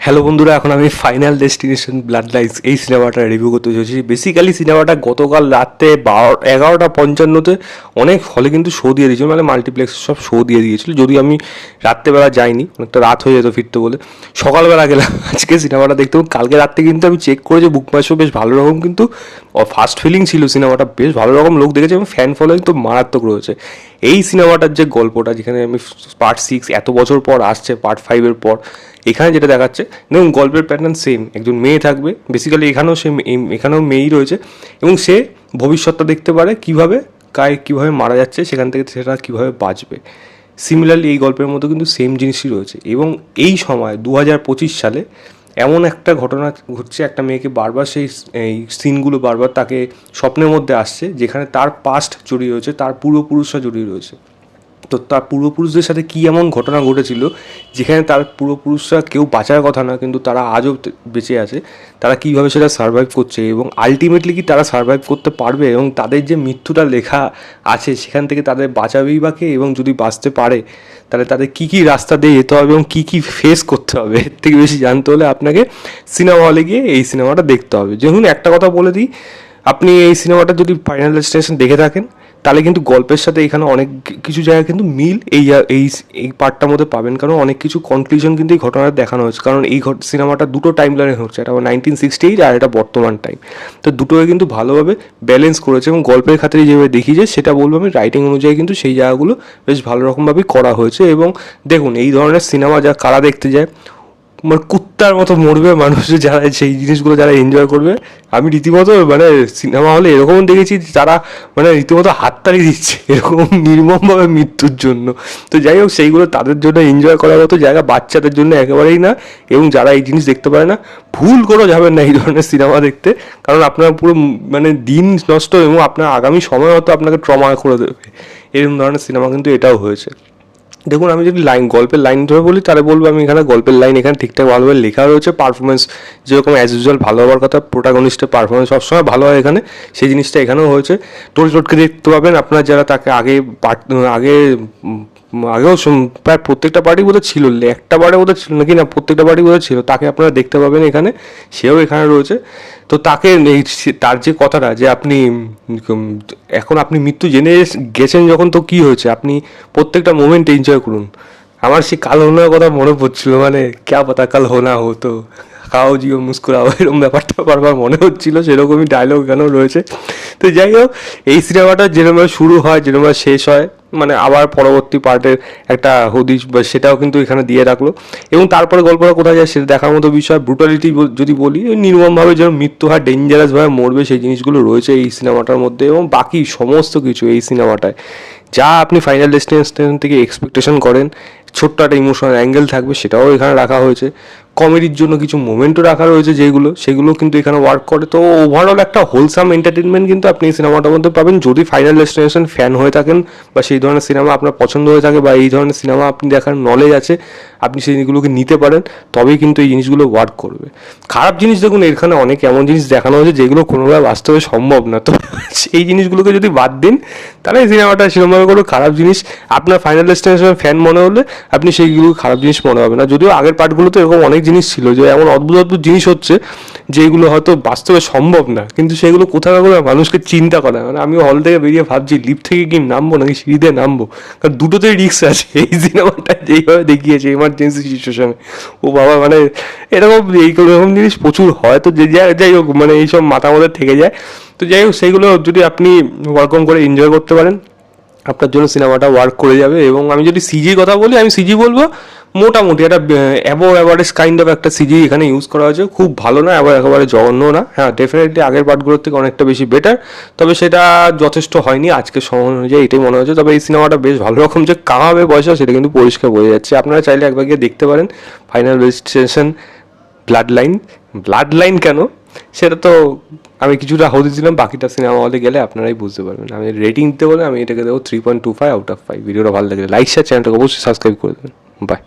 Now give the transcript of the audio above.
Hello বন্ধুরা, এখন আমি ফাইনাল ডেস্টিনেশন ব্লাড লাইন্স এই সিনেমাটা রিভিউ করতে চলেছি। বেসিক্যালি সিনেমাটা গতকাল রাতে 11:55 অনেক হলে কিন্তু শো দিয়ে দিয়েছিল, মানে মাল্টিপ্লেক্স সব শো দিয়ে দিয়েছিল। যদিও আমি রাত্রেবেলা যাইনি, অনেকটা রাত হয়ে যেত ফিরতে বলে, সকালবেলা গেলাম আজকে সিনেমাটা দেখতে। কালকে রাত্রে কিন্তু আমি চেক করেছি বুক মাই শো, বেশ ভালো রকম কিন্তু ফার্স্ট ফিলিং ছিল সিনেমাটা, বেশ ভালো রকম লোক দেখেছে এবং ফ্যান ফলোয়িং তো মারাত্মক রয়েছে। এই সিনেমাটার যে গল্পটা, যেখানে আমি পার্ট 6 এত বছর পর আসছে, পার্ট 5-এর পর এখানে যেটা দেখাচ্ছে, দেখুন গল্পের প্যাটার্ন সেম। একজন মেয়ে থাকবে, বেসিক্যালি এখানেও মেয়েই রয়েছে, এবং সে ভবিষ্যৎটা দেখতে পারে কীভাবে কীভাবে মারা যাচ্ছে, সেখান থেকে সেটা কীভাবে বাঁচবে। সিমিলারলি এই গল্পের মধ্যে কিন্তু সেম জিনিসই রয়েছে। এবং এই সময় 2025 সালে এমন একটা ঘটনা ঘটছে, একটা মেয়েকে বারবার এই সিনগুলো বারবার তাকে স্বপ্নের মধ্যে আসছে, যেখানে তার পাস্ট জড়িয়ে রয়েছে, তার পূর্বপুরুষরা জড়িয়ে রয়েছে। তো তার পূর্বপুরুষদের সাথে কী এমন ঘটনা ঘটেছিল, যেখানে তার পূর্বপুরুষরা কেউ বাঁচার কথা না, কিন্তু তারা আজও বেঁচে আছে। তারা কীভাবে সেটা সারভাইভ করছে, এবং আলটিমেটলি কি তারা সারভাইভ করতে পারবে, এবং তাদের যে মৃত্যুটা লেখা আছে সেখান থেকে তাদের বাঁচাবেই বা কে, এবং যদি বাঁচতে পারে তাহলে তাদের কী কী রাস্তা দিয়ে যেতে হবে এবং কী কী ফেস করতে হবে। এর থেকে বেশি জানতে হলে আপনাকে সিনেমা হলে গিয়ে এই সিনেমাটা দেখতে হবে। যেমন একটা কথা বলে দিই, আপনি এই সিনেমাটা যদি ফাইনাল ডেস্টিনেশন দেখে থাকেন, তাহলে কিন্তু গল্পের সাথে এখানে অনেক কিছু জায়গায় কিন্তু মিল এই পার্টটার মধ্যে পাবেন, কারণ অনেক কিছু কনক্লুশন কিন্তু এই ঘটনাটা দেখানো হচ্ছে। কারণ এই সিনেমাটা দুটো টাইম লাইনে হচ্ছে, এটা 1968 আর এটা বর্তমান টাইম। তো দুটোকে কিন্তু ভালোভাবে ব্যালেন্স করেছে, এবং গল্পের খাতিরে যেভাবে দেখিয়েছে সেটা বলবো আমি, রাইটিং অনুযায়ী কিন্তু সেই জায়গাগুলো বেশ ভালো রকমভাবেই করা হয়েছে। এবং দেখুন, এই ধরনের সিনেমা যা কারা দেখতে যায়, মানে কুত্তার মতো মরবে মানুষ, যারা সেই জিনিসগুলো যারা এনজয় করবে। আমি রীতিমতো মানে সিনেমা হলে এরকম দেখেছি যারা মানে রীতিমতো হাততালি দিচ্ছে এরকম নির্মমভাবে মৃত্যুর জন্য। তো যাই হোক, সেইগুলো তাদের জন্য এনজয় করার মতো জায়গা, বাচ্চাদের জন্য একেবারেই না। এবং যারা এই জিনিস দেখতে পারে না, ভুল করেও যাবেন না এই ধরনের সিনেমা দেখতে, কারণ আপনার পুরো মানে দিন নষ্ট, এবং আপনার আগামী সময় হয়তো আপনাকে ট্রমা করে দেবে। এরকম ধরনের সিনেমা কিন্তু এটাও হয়েছে। দেখুন, আমি যদি গল্পের লাইন ধরে বলি, তাহলে বলবো আমি এখানে গল্পের লাইন এখানে ঠিকঠাক ভালোভাবে লেখা রয়েছে। পারফরমেন্স যেরকম অ্যাজ ইউজুয়াল ভালো হওয়ার কথা, প্রোটাগনিস্টের পারফরমেন্স সবসময় ভালো হয় এখানে, সেই জিনিসটা এখানেও হয়েছে। টোটকে দেখতে পাবেন আপনার, যারা তাকে আগে আগেও প্রায় প্রত্যেকটা পার্টি বোধহয় ছিল, একটা বারে বোধহয় ছিল নাকি না, প্রত্যেকটা পার্টি বোধহয় ছিল, তাকে আপনারা দেখতে পাবেন এখানে, সেও এখানে রয়েছে। তো তাকে তার যে কথাটা, যে আপনি এখন আপনি মৃত্যু জেনে গেছেন যখন, তো কী হয়েছে, আপনি প্রত্যেকটা মোমেন্ট এনজয় করুন। আমার সেই কাল হোনার কথা মনে পড়ছিল, মানে ক্যা পাতা কাল হোনা হতো, খাও জিও মুস্কুরাও, এরকম ব্যাপারটা বারবার মনে হচ্ছিলো, সেরকমই ডায়লগ এখানেও রয়েছে। তো যাই হোক, এই সিনেমাটা যেরকম শুরু হয়, যেরকম শেষ হয়, মানে আবার পরবর্তী পার্টের একটা হদিশ বা সেটাও কিন্তু এখানে দিয়ে রাখলো। এবং তারপরে গল্পটা কোথায় যায় সেটা দেখার মতো বিষয়। ব্রুটালিটি যদি বলি, ওই নির্মমভাবে যেন মৃত্যু হয়, ডেঞ্জারাসভাবে মরবে, সেই জিনিসগুলো রয়েছে এই সিনেমাটার মধ্যে। এবং বাকি সমস্ত কিছু এই সিনেমাটায় যা আপনি ফাইনাল ডেস্টিনেশন থেকে এক্সপেকটেশন করেন, ছোট্ট একটা ইমোশনাল অ্যাঙ্গেল থাকবে, সেটাও এখানে রাখা হয়েছে। কমেডির জন্য কিছু মোমেন্টও রাখা রয়েছে, সেগুলো কিন্তু এখানে ওয়ার্ক করে। তো ওভারঅল একটা হোলসাম এন্টারটেনমেন্ট কিন্তু আপনি এই সিনেমাটার মধ্যে পাবেন, যদি ফাইনাল ডেস্টিনেশন ফ্যান হয়ে থাকেন, বা সেই ধরনের সিনেমা আপনার পছন্দ হয়ে থাকে, বা এই ধরনের সিনেমা আপনি দেখার নলেজ আছে, আপনি সেইগুলোকে নিতে পারেন, তবেই কিন্তু এই জিনিসগুলো ওয়ার্ক করবে। খারাপ জিনিস দেখুন, এখানে অনেক এমন জিনিস দেখানো হয়েছে যেগুলো কোনোভাবে বাস্তবে সম্ভব না। তো সেই জিনিসগুলোকে যদি বাদ দিন, তাহলে এই সিনেমাটা সেরকমভাবে কোনো খারাপ জিনিস আপনার ফাইনাল ডেস্টিনেশনের ফ্যান মনে হলে আপনি সেইগুলো খারাপ জিনিস মনে হবে না। যদিও আগের পার্টগুলোতে এরকম অনেক জিনিস ছিল, যে এমন অদ্ভুত অদ্ভুত জিনিস হচ্ছে যেগুলো হয়তো বাস্তবে সম্ভব না, কিন্তু সেগুলো কোথাও না কোথাও মানুষকে চিন্তা করে। মানে আমি হল থেকে বেরিয়ে ভাবছি লিফট থেকে কি নামবো নাকি সিঁড়িতে নামবো, কারণ দুটোতেই রিস্ক আছে। এই সিনেমাটা যেইভাবে দেখিয়েছে এমার্জেন্সি সিচুয়েশনে, ও বাবা, মানে এইরকম জিনিস প্রচুর হয়। তো যাই হোক, মানে এইসব মাথা মধ্যে থেকে যায়। তো যাই হোক, সেইগুলো যদি আপনি ওয়ার্কআউট করে এনজয় করতে পারেন, আপনার জন্য সিনেমাটা ওয়ার্ক করে যাবে। এবং আমি যদি সিজির কথা বলি, আমি সিজি বলবো মোটামুটি একটা অ্যাবভ অ্যাভারেজ কাইন্ড অফ একটা সিজি এখানে ইউজ করা হয়েছে। খুব ভালো না, আবার একেবারে জঘন্য না। হ্যাঁ, ডেফিনেটলি আগের পার্টগুলোর থেকে অনেকটা বেশি বেটার, তবে সেটা যথেষ্ট হয়নি আজকের সময় অনুযায়ী, এটাই মনে হচ্ছে। তবে এই সিনেমাটা বেশ ভালো রকম যে কামাবে পয়সা, সেটা কিন্তু পরিষ্কার বোঝা যাচ্ছে। আপনারা চাইলে একবার গিয়ে দেখতে পারেন ফাইনাল ডেস্টিনেশন ব্লাড লাইন কেন, সেটা তো আমি কিছুটা হতে দিলাম, বাকিটা সিনেমা হলে গেলে আপনারাই বুঝতে পারবেন। আমি রেটিং দিতে বলে আমি এটাকে দেবো 3.25 আউট অফ 5। ভিডিওটা ভালো লাগলে লাইক শেয়ার, চ্যানেলটাকে অবশ্যই সাবস্ক্রাইব করে দেবেন। বাই।